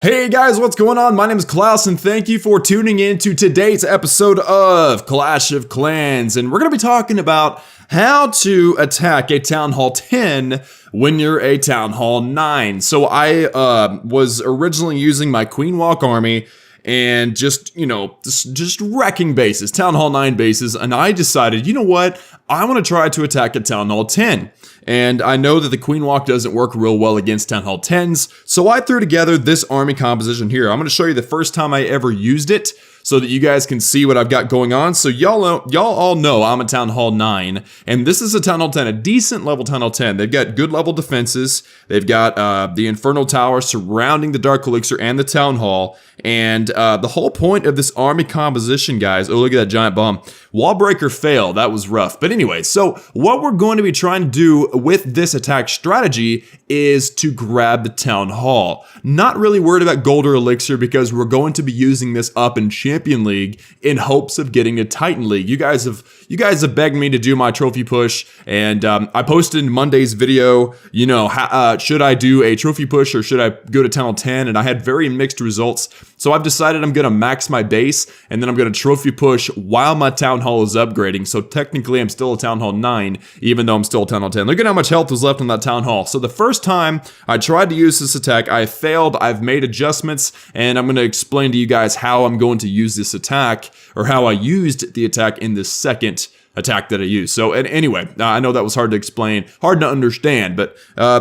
Hey guys, what's going on? My name is Klaus and thank you for tuning in to today's episode of Clash of Clans. And we're going to be talking about how to attack a Town Hall 10 when you're a Town Hall 9. So I was originally using my Queen Walk army and just wrecking bases, Town Hall 9 bases, and I decided, you know what? I want to try to attack a Town Hall 10. And I know that the Queen Walk doesn't work real well against Town Hall 10s, so I threw together this army composition here. I'm going to show you the first time I ever used it so that you guys can see what I've got going on. So y'all all know I'm a Town Hall 9, and this is a Town Hall 10, a decent level Town Hall 10. They've got good level defenses. They've got the Inferno Tower surrounding the Dark Elixir and the Town Hall, and the whole point of this army composition, guys, oh, look at that giant bomb. Wall breaker failed. That was rough. But anyway, so what we're going to be trying to do with this attack strategy is to grab the Town Hall. Not really worried about gold or elixir because we're going to be using this up in Champion League in hopes of getting a Titan League. You guys have begged me to do my trophy push, and I posted in Monday's video, should I do a trophy push or should I go to Town Hall 10? And I had very mixed results. So I've decided I'm going to max my base and then I'm going to trophy push while my Town Hall is upgrading. So technically I'm still a Town Hall 9, even though I'm still a Town Hall 10. Look at how much health was left on that Town Hall. So the first time I tried to use this attack, I failed. I've made adjustments and I'm going to explain to you guys how I'm going to use this attack, or how I used the attack in this second attack that I used. So anyway, I know that was hard to explain, hard to understand, but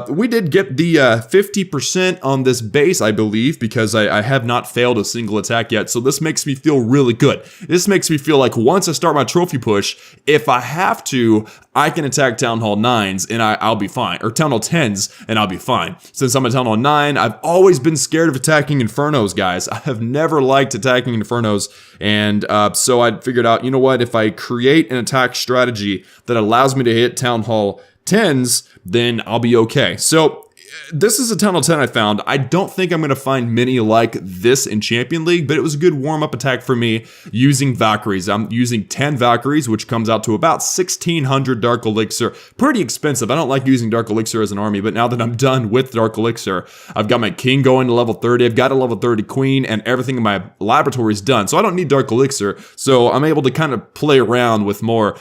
we did get the 50% on this base, I believe, because I have not failed a single attack yet. So this makes me feel really good. This makes me feel like once I start my trophy push, if I have to, I can attack Town Hall 9s and I'll be fine, or Town Hall 10s and I'll be fine. Since I'm a Town Hall 9, I've always been scared of attacking Infernos, guys. I have never liked attacking Infernos, and so I figured out, you know what, if I create an attack strategy that allows me to hit Town Hall 10s, then I'll be okay. So this is a Town Hall 10 I found. I don't think I'm going to find many like this in Champion League, but it was a good warm-up attack for me using Valkyries. I'm using 10 Valkyries, which comes out to about 1,600 Dark Elixir. Pretty expensive. I don't like using Dark Elixir as an army, but now that I'm done with Dark Elixir, I've got my King going to level 30. I've got a level 30 Queen, and everything in my laboratory is done. So I don't need Dark Elixir, so I'm able to kind of play around with more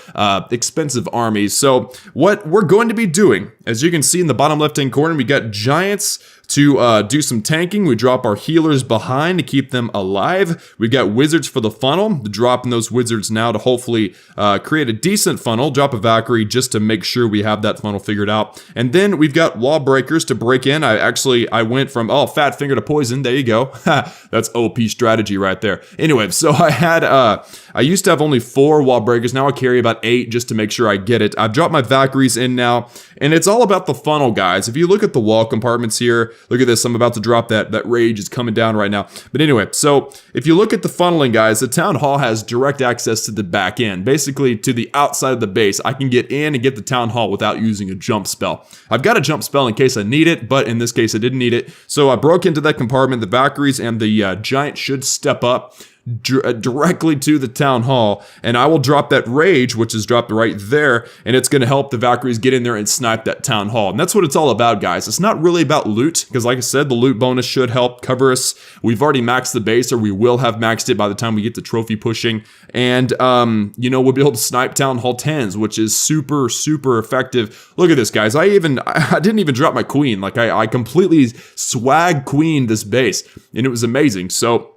expensive armies. So what we're going to be doing, as you can see in the bottom left-hand corner, we got Giants to do some tanking. We drop our healers behind to keep them alive. We've got wizards for the funnel, dropping those wizards now to hopefully create a decent funnel. Drop a Valkyrie just to make sure we have that funnel figured out. And then we've got wall breakers to break in. I went from, fat finger to poison. There you go. That's OP strategy right there. Anyway, so I used to have only 4 wall breakers. Now I carry about 8 just to make sure I get it. I've dropped my Valkyries in now, and it's all about the funnel, guys. If you look at the wall compartments here, look at this, I'm about to drop that. That rage is coming down right now. But anyway, so if you look at the funneling, guys, the Town Hall has direct access to the back end, basically to the outside of the base. I can get in and get the Town Hall without using a jump spell. I've got a jump spell in case I need it, but in this case I didn't need it. So I broke into that compartment. The Valkyries and the Giant should step up directly to the Town Hall, and I will drop that rage, which is dropped right there, and it's going to help the Valkyries get in there and snipe that Town Hall. And that's what it's all about, guys. It's not really about loot, because like I said, the loot bonus should help cover us. We've already maxed the base, or we will have maxed it by the time we get to trophy pushing, and we'll be able to snipe Town Hall 10s, which is super, super effective. Look at this, guys. I didn't even drop my queen. Like, I completely swag queened this base, and it was amazing. So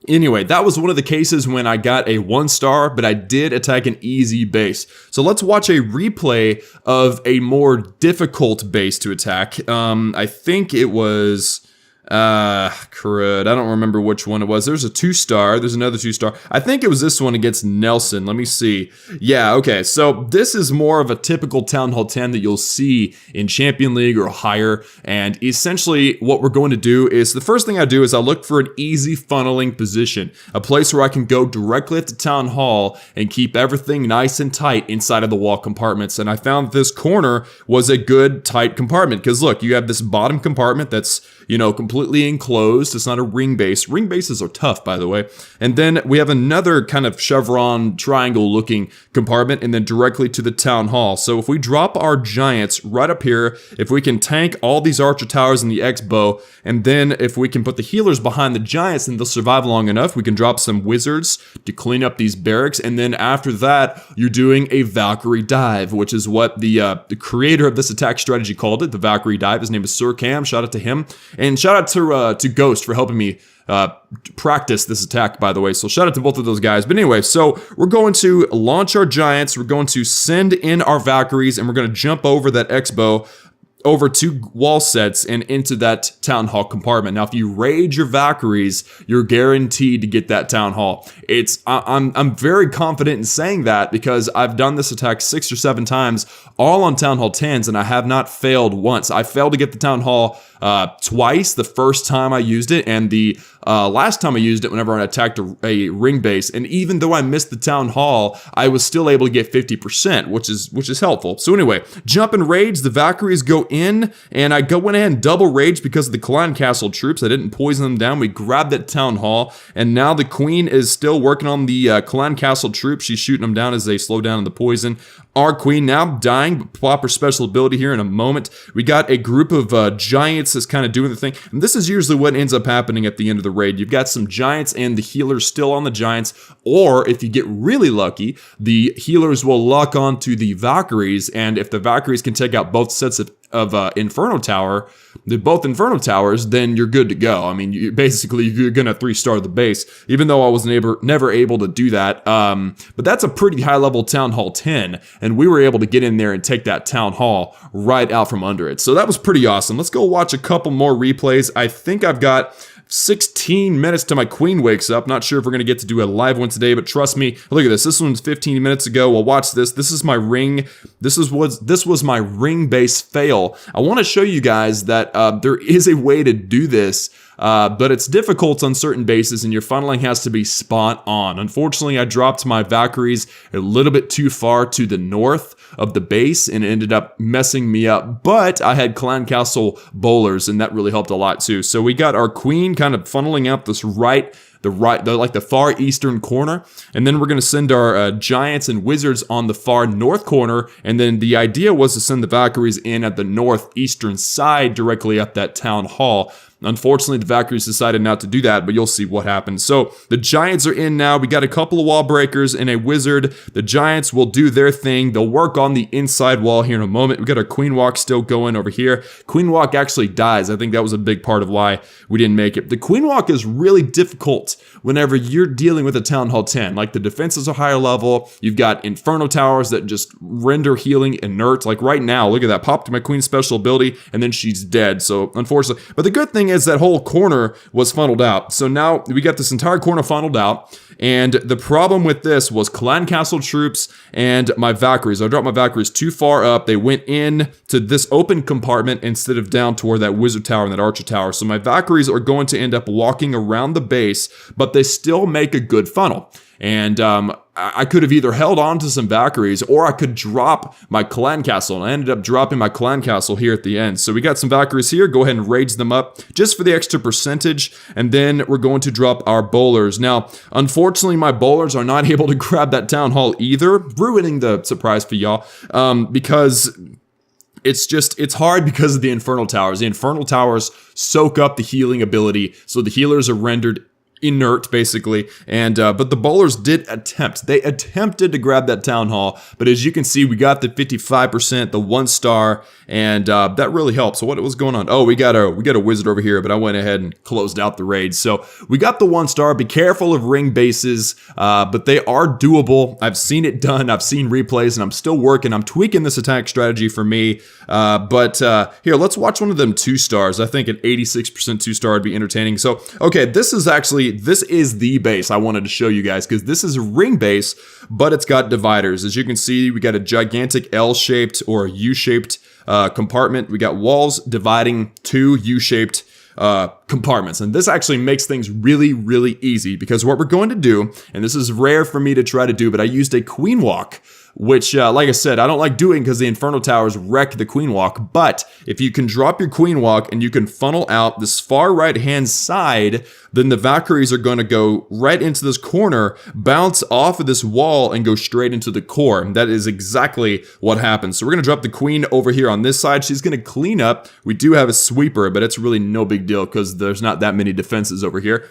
anyway, that was one of the cases when I got a 1-star, but I did attack an easy base. So let's watch a replay of a more difficult base to attack. I think it was crud. I don't remember which one it was. There's a 2-star. There's another 2-star. I think it was this one against Nelson. Let me see. Yeah, okay. So this is more of a typical Town Hall 10 that you'll see in Champion League or higher. And essentially what we're going to do is, the first thing I do is I look for an easy funneling position, a place where I can go directly at the Town Hall and keep everything nice and tight inside of the wall compartments. And I found this corner was a good tight compartment, because look, you have this bottom compartment that's you know, completely enclosed. It's not a ring base. Ring bases are tough, by the way. And then we have another kind of chevron triangle looking compartment, and then directly to the town hall. So if we drop our giants right up here, if we can tank all these archer towers and the X-bow, and then if we can put the healers behind the giants and they'll survive long enough, we can drop some wizards to clean up these barracks. And then after that, you're doing a Valkyrie dive, which is what the creator of this attack strategy called it, the Valkyrie dive. His name is Sir Cam. Shout out to him. And shout out to Ghost for helping me practice this attack, by the way. So shout out to both of those guys. But anyway, so we're going to launch our giants. We're going to send in our Valkyries, and we're going to jump over that X-bow over 2 wall sets and into that town hall compartment. Now, if you raid your Valkyries, you're guaranteed to get that town hall. I'm very confident in saying that because I've done this attack 6 or 7 times, all on town hall 10s, and I have not failed once. I failed to get the town hall twice. The first time I used it, and the last time I used it whenever I attacked a ring base. And even though I missed the town hall, I was still able to get 50%, which is helpful. So anyway, jump and raids. The Valkyries go in, and I went ahead and double rage because of the Clan Castle troops. I didn't poison them down. We grabbed that town hall, and now the queen is still working on the Clan Castle troops. She's shooting them down as they slow down in the poison. Our queen now dying, but pop her special ability here in a moment. We got a group of giants that's kind of doing the thing. And this is usually what ends up happening at the end of the raid. You've got some giants and the healers still on the giants. Or if you get really lucky, the healers will lock onto the Valkyries. And if the Valkyries can take out both sets of Inferno Tower, both Inferno Towers, then you're good to go. I mean, you're gonna 3-star the base, even though I was never able to do that. But that's a pretty high level Town Hall 10, and we were able to get in there and take that Town Hall right out from under it. So that was pretty awesome. Let's go watch a couple more replays. I think I've got 16 minutes till my queen wakes up. Not sure if we're going to get to do a live one today, but trust me, look at this. This one's 15 minutes ago. Well, watch this. This is my ring. This was my ring base fail. I want to show you guys that there is a way to do this, but it's difficult on certain bases, and your funneling has to be spot on. Unfortunately, I dropped my Valkyries a little bit too far to the north of the base, and it ended up messing me up. But I had Clan Castle bowlers, and that really helped a lot too. So we got our queen kind of funneling out this the far eastern corner, and then we're going to send our giants and wizards on the far north corner, and then the idea was to send the Valkyries in at the northeastern side directly up that town hall. Unfortunately, the Valkyries decided not to do that, but you'll see what happens. So the giants are in now. We got a couple of wall breakers and a wizard. The giants will do their thing. They'll work on the inside wall here in a moment. We got our queen walk still going over here. Queen walk actually dies. I think that was a big part of why we didn't make it. The queen walk is really difficult whenever you're dealing with a Town Hall 10. Like, the defenses are higher level. You've got Inferno Towers that just render healing inert. Like right now, look at that. Popped my queen's special ability, and then she's dead. So unfortunately, but the good thing is that whole corner was funneled out. So now we got this entire corner funneled out, and the problem with this was Clan Castle troops and my Valkyries. I dropped my Valkyries too far up. They went in to this open compartment instead of down toward that wizard tower and that archer tower. So my Valkyries are going to end up walking around the base, but they still make a good funnel. And I could have either held on to some Valkyries, or I could drop my Clan Castle, and I ended up dropping my Clan Castle here at the end. So we got some Valkyries here. Go ahead and rage them up just for the extra percentage, and then we're going to drop our bowlers. Now, unfortunately, my bowlers are not able to grab that town hall either, ruining the surprise for y'all, because it's hard because of the Infernal Towers. The Infernal Towers soak up the healing ability, so the healers are rendered inert, basically. And but the bowlers did attempt. They attempted to grab that town hall, but as you can see, we got the 55%, the 1-star, and that really helped. So what was going on? Oh, we got a wizard over here, but I went ahead and closed out the raid. So we got the 1-star. Be careful of ring bases, but they are doable. I've seen it done. I've seen replays, and I'm still working. I'm tweaking this attack strategy for me. But here, let's watch one of them 2-stars. I think an 86% 2-star would be entertaining. So, okay, this is the base I wanted to show you guys, because this is a ring base, but it's got dividers. As you can see, we got a gigantic L-shaped or a U-shaped compartment. We got walls dividing 2 U-shaped compartments. And this actually makes things really, really easy, because what we're going to do, and this is rare for me to try to do, but I used a queen walk, which, like I said, I don't like doing because the Inferno towers wreck the queen walk. But if you can drop your queen walk and you can funnel out this far right hand side, then the Valkyries are going to go right into this corner, bounce off of this wall, and go straight into the core. That is exactly what happens. So we're going to drop the queen over here on this side. She's going to clean up. We do have a sweeper, but it's really no big deal because there's not that many defenses over here.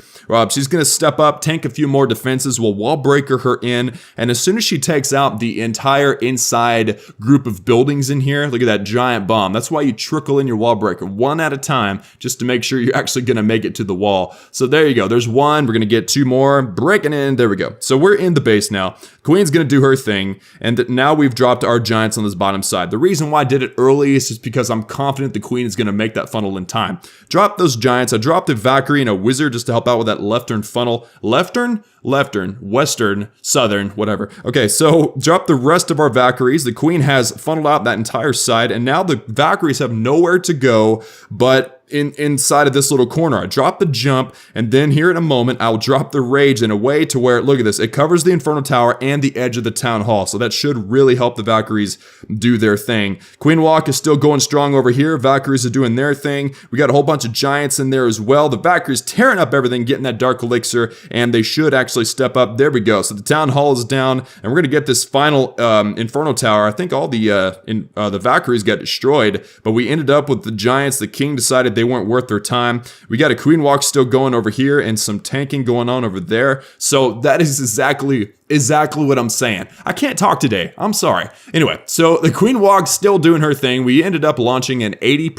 She's going to step up, tank a few more defenses. We'll wall breaker her in, and as soon as she takes out the entire inside group of buildings in here, look at that giant bomb. That's why you trickle in your wall breaker one at a time, just to make sure you're actually going to make it to the wall. So there you go. There's one. We're going to get two more. Breaking in. There we go. So we're in the base now. Queen's going to do her thing, and now we've dropped our giants on this bottom side. The reason why I did it early is just because I'm confident the queen is going to make that funnel in time. Drop those giants. I dropped a Valkyrie and a wizard just to help out with that left turn funnel. Left turn, western, southern, whatever. Okay, so drop the rest of our Valkyries. The queen has funneled out that entire side, and now the Valkyries have nowhere to go but inside of this little corner. I drop the jump, and then here in a moment, I'll drop the rage in a way to where, look at this, it covers the Inferno Tower and the edge of the Town Hall, so that should really help the Valkyries do their thing. Queen Walk is still going strong over here. Valkyries are doing their thing. We got a whole bunch of giants in there as well. The Valkyries tearing up everything, getting that Dark Elixir, and they should actually step up. There we go. So the Town Hall is down, and we're going to get this final Inferno Tower. I think all the Valkyries got destroyed, but we ended up with the giants. The king decided they weren't worth their time. We got a queen walk still going over here and some tanking going on over there. So that is exactly what I'm saying. I can't talk today. I'm sorry. Anyway, so the queen walk still doing her thing. We ended up launching an 80%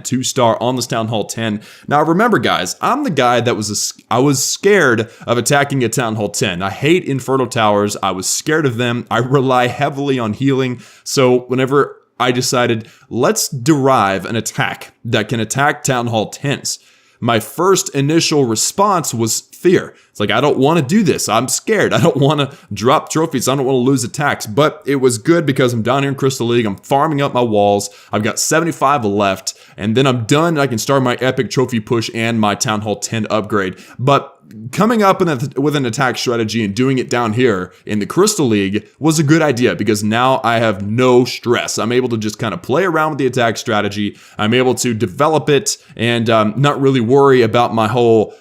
2-star on this Town Hall 10. Now remember, guys, I'm the guy that I was scared of attacking a Town Hall 10. I hate Inferno towers. I was scared of them. I rely heavily on healing. So whenever I decided, let's derive an attack that can attack Town Hall 10s. My first initial response was fear. It's like, I don't want to do this. I'm scared. I don't want to drop trophies. I don't want to lose attacks. But it was good because I'm down here in Crystal League. I'm farming up my walls. I've got 75 left, and then I'm done. I can start my epic trophy push and my Town Hall 10 upgrade. But coming up with an attack strategy and doing it down here in the Crystal League was a good idea, because now I have no stress. I'm able to just kind of play around with the attack strategy. I'm able to develop it and not really worry about my whole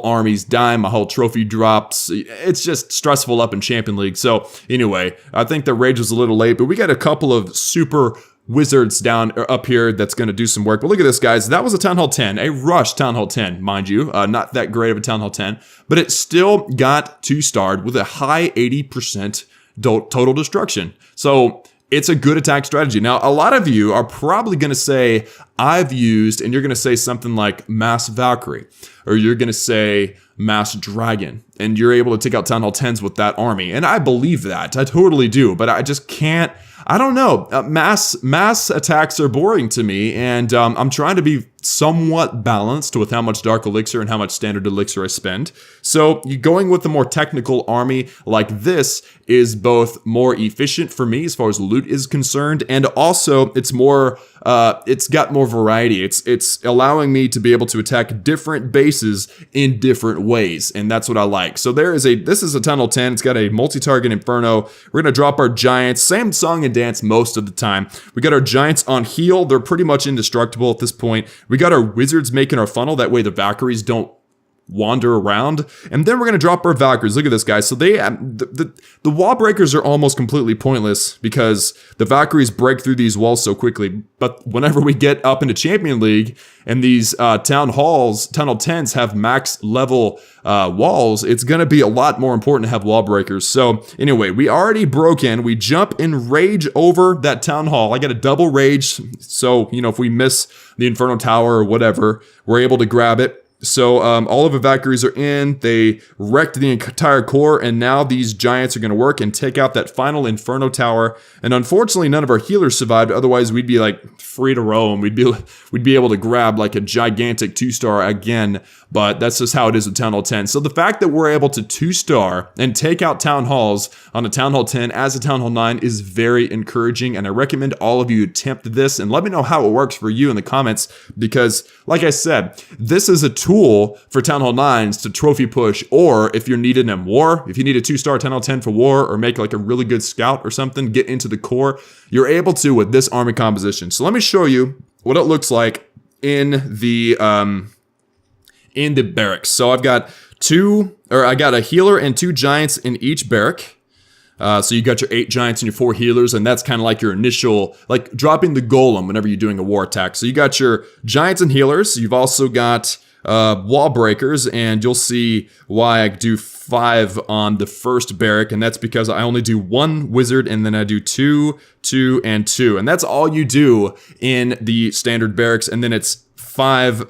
army's dying, my whole trophy drops. It's just stressful up in Champion League. So anyway, I think the rage was a little late, but we got a couple of super wizards down or up here that's going to do some work. But look at this, guys. That was a Town Hall 10, a rush Town Hall 10, mind you. Not that great of a Town Hall 10, but it still got 2-starred with a high 80% total destruction. So it's a good attack strategy. Now, a lot of you are probably going to say, I've used, and you're going to say something like Mass Valkyrie, or you're going to say Mass Dragon, and you're able to take out Town Hall 10s with that army. And I believe that. I totally do, but I just can't. I don't know. Mass attacks are boring to me, and I'm trying to be somewhat balanced with how much Dark Elixir and how much Standard Elixir I spend. So going with a more technical army like this is both more efficient for me as far as loot is concerned, and also it's more. It's got more variety. It's allowing me to be able to attack different bases in different ways, and that's what I like. So this is a Town Hall 10. It's got a multi-target Inferno. We're gonna drop our giants. Same song and dance most of the time. We got our giants on heal. They're pretty much indestructible at this point. We got our wizards making our funnel. That way the Valkyries don't wander around, and then we're going to drop our Valkyries. Look at this, guys. So the wall breakers are almost completely pointless because the Valkyries break through these walls so quickly. But whenever we get up into Champion League and these Town Hall 10s have max level walls, it's going to be a lot more important to have wall breakers. So anyway, we already broke in. We jump in rage over that Town Hall. I got a double rage, so if we miss the Inferno Tower or whatever, we're able to grab it. So all of the Valkyries are in, they wrecked the entire core, and now these giants are going to work and take out that final Inferno tower. And unfortunately, none of our healers survived, otherwise we'd be like free to roam. We'd be able to grab like a gigantic 2-star again, but that's just how it is with Town Hall 10. So the fact that we're able to 2-star and take out Town Halls on a Town Hall 10 as a Town Hall 9 is very encouraging, and I recommend all of you attempt this and let me know how it works for you in the comments, because like I said, this is a tool for Town Hall 9s to trophy push, or if you're needed in war, if you need a 2-star Town Hall 10 for war, or make like a really good scout or something, get into the core, you're able to with this army composition. So let me show you what it looks like in the barracks. So I've got I got a healer and 2 giants in each barrack. So you got your 8 giants and your 4 healers, and that's kind of like your initial, like dropping the golem whenever you're doing a war attack. So you got your giants and healers. You've also got wall breakers, and you'll see why I do 5 on the first barrack, and that's because I only do 1 wizard, and then I do 2, 2, and 2, and that's all you do in the standard barracks, and then it's 5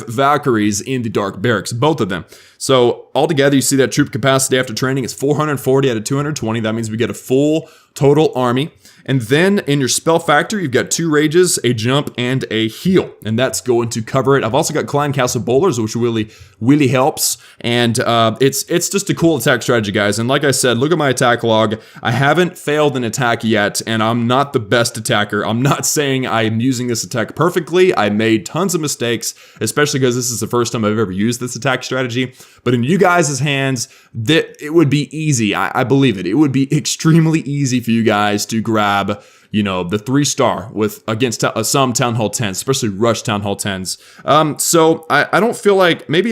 Valkyries in the dark barracks, both of them. So altogether, you see that troop capacity after training is 440 out of 220. That means we get a full total army. And then in your spell factor, you've got 2 rages, a jump, and a heal, and that's going to cover it. I've also got Klein Castle Bowlers, which really helps, and it's just a cool attack strategy, guys. And like I said, look at my attack log. I haven't failed an attack yet, and I'm not the best attacker. I'm not saying I'm using this attack perfectly. I made tons of mistakes, especially because this is the first time I've ever used this attack strategy. But in you guys' hands, it would be easy. I believe it. It would be extremely easy for you guys to grab, you know, the 3-star against some Town Hall 10s, especially rush Town Hall 10s. So I don't feel like, maybe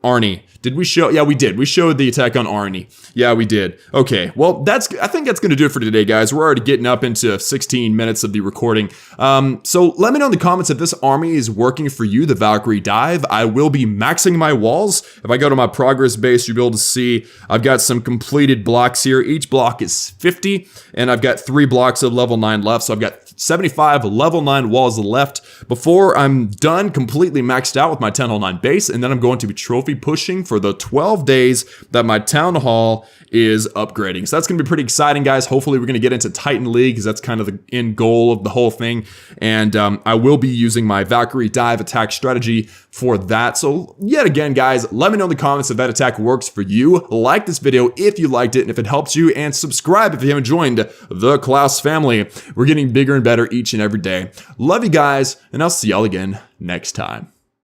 Arnie. Did we show? Yeah, we did. We showed the attack on Arnie. Yeah, we did. Okay, well, I think that's going to do it for today, guys. We're already getting up into 16 minutes of the recording. So let me know in the comments if this army is working for you, the Valkyrie dive. I will be maxing my walls. If I go to my progress base, you'll be able to see I've got some completed blocks here. Each block is 50, and I've got 3 blocks of level 9 left, so I've got 75 level 9 walls left before I'm done completely maxed out with my Town Hall 9 base, and then I'm going to be trophy pushing for the 12 days that my Town Hall is upgrading. So that's going to be pretty exciting, guys. Hopefully we're going to get into Titan League, because that's kind of the end goal of the whole thing, and I will be using my Valkyrie dive attack strategy for that. So yet again, guys, let me know in the comments if that attack works for you. Like this video if you liked it and if it helped you, and subscribe if you haven't joined the Klaus family. We're getting bigger and better each and every day. Love you guys, and I'll see y'all again next time.